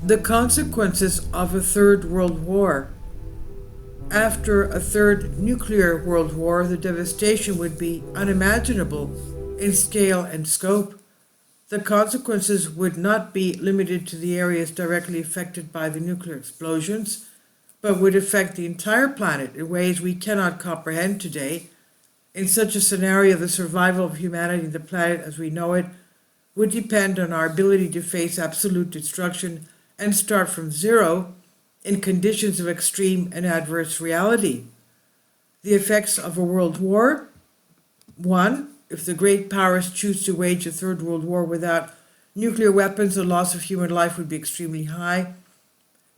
The consequences of a third world war. After a third nuclear world war, the devastation would be unimaginable in scale and scope. The consequences would not be limited to the areas directly affected by the nuclear explosions, but would affect the entire planet in ways we cannot comprehend today. In such a scenario, the survival of humanity and the planet as we know it would depend on our ability to face absolute destruction and start from zero in conditions of extreme and adverse reality. The effects of a world war. 1. If the great powers choose to wage a third world war without nuclear weapons, the loss of human life would be extremely high,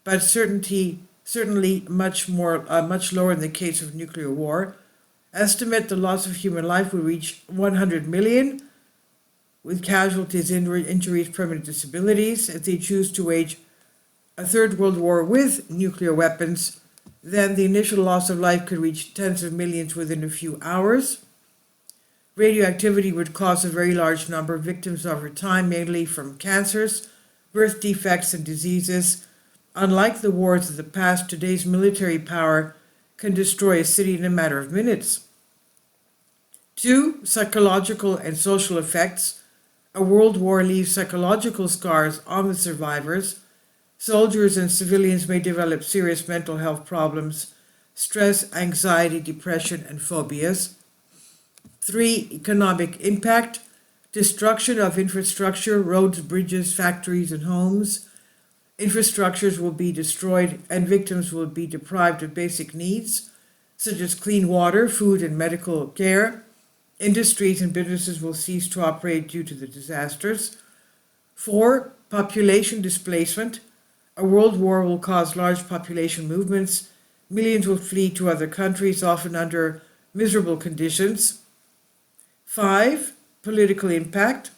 but certainly much lower in the case of nuclear war. Estimate the loss of human life would reach 100 million, with casualties, injuries, permanent disabilities. If they choose to wage a third world war with nuclear weapons, then the initial loss of life could reach tens of millions within a few hours. Radioactivity would cause a very large number of victims over time, mainly from cancers, birth defects, and diseases. Unlike the wars of the past, today's military power can destroy a city in a matter of minutes. 2. Psychological and social effects. A world war leaves psychological scars on the survivors. Soldiers and civilians may develop serious mental health problems, stress, anxiety, depression, and phobias. 3. Economic impact. Destruction of infrastructure, roads, bridges, factories, and homes. Infrastructures will be destroyed and victims will be deprived of basic needs, such as clean water, food, and medical care. Industries and businesses will cease to operate due to the disasters. 4. Population displacement. A world war will cause large population movements. Millions will flee to other countries, often under miserable conditions. 5. Political impact.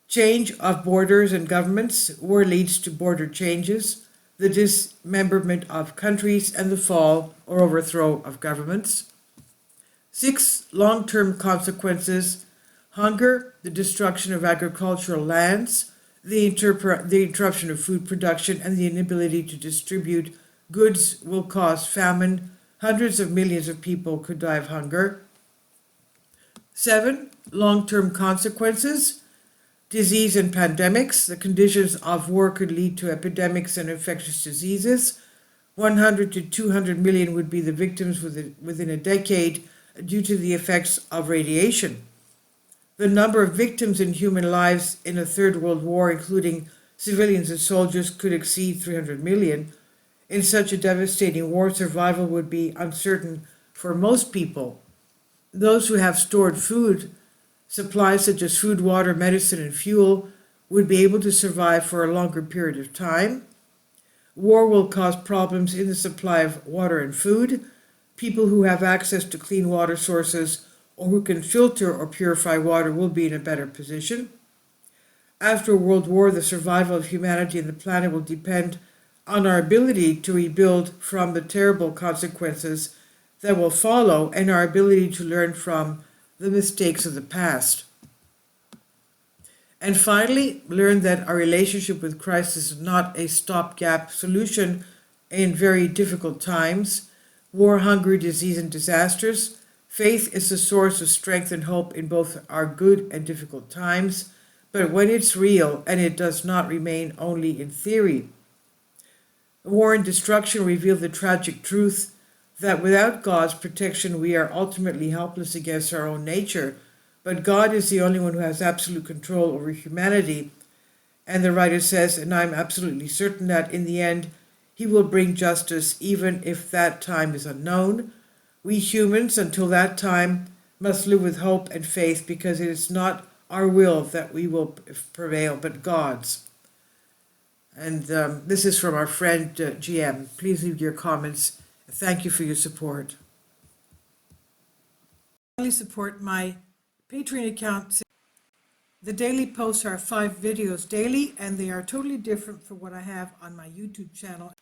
Change of borders and governments. War leads to border changes, the dismemberment of countries, and the fall or overthrow of governments. 6. Long-term consequences. Hunger, the destruction of agricultural lands, the interruption of food production, and the inability to distribute goods will cause famine. Hundreds of millions of people could die of hunger. 7. Long-term consequences. Disease and pandemics. The conditions of war could lead to epidemics and infectious diseases. 100 to 200 million would be the victims within a decade due to the effects of radiation. The number of victims in human lives in a third world war, including civilians and soldiers, could exceed 300 million. In such a devastating war, survival would be uncertain for most people. Those who have stored food supplies such as food, water, medicine, and fuel would be able to survive for a longer period of time. War will cause problems in the supply of water and food. People who have access to clean water sources or who can filter or purify water will be in a better position. After a world war, the survival of humanity and the planet will depend on our ability to rebuild from the terrible consequences that will follow and our ability to learn from the mistakes of the past. And finally, learn that our relationship with Christ is not a stopgap solution in very difficult times, war, hunger, disease, and disasters. Faith is the source of strength and hope in both our good and difficult times, but when it's real and it does not remain only in theory. War and destruction reveal the tragic truth that without God's protection we are ultimately helpless against our own nature, but God is the only one who has absolute control over humanity. And the writer says, and I'm absolutely certain that in the end he will bring justice even if that time is unknown. We humans, until that time, must live with hope and faith because it is not our will that we will prevail, but God's. And this is from our friend GM. Please leave your comments. Thank you for your support. Finally, support my Patreon account. The daily posts are 5 videos daily, and they are totally different from what I have on my YouTube channel.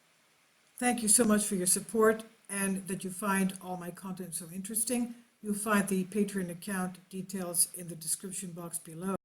Thank you so much for your support and that you find all my content so interesting. You'll find the Patreon account details in the description box below.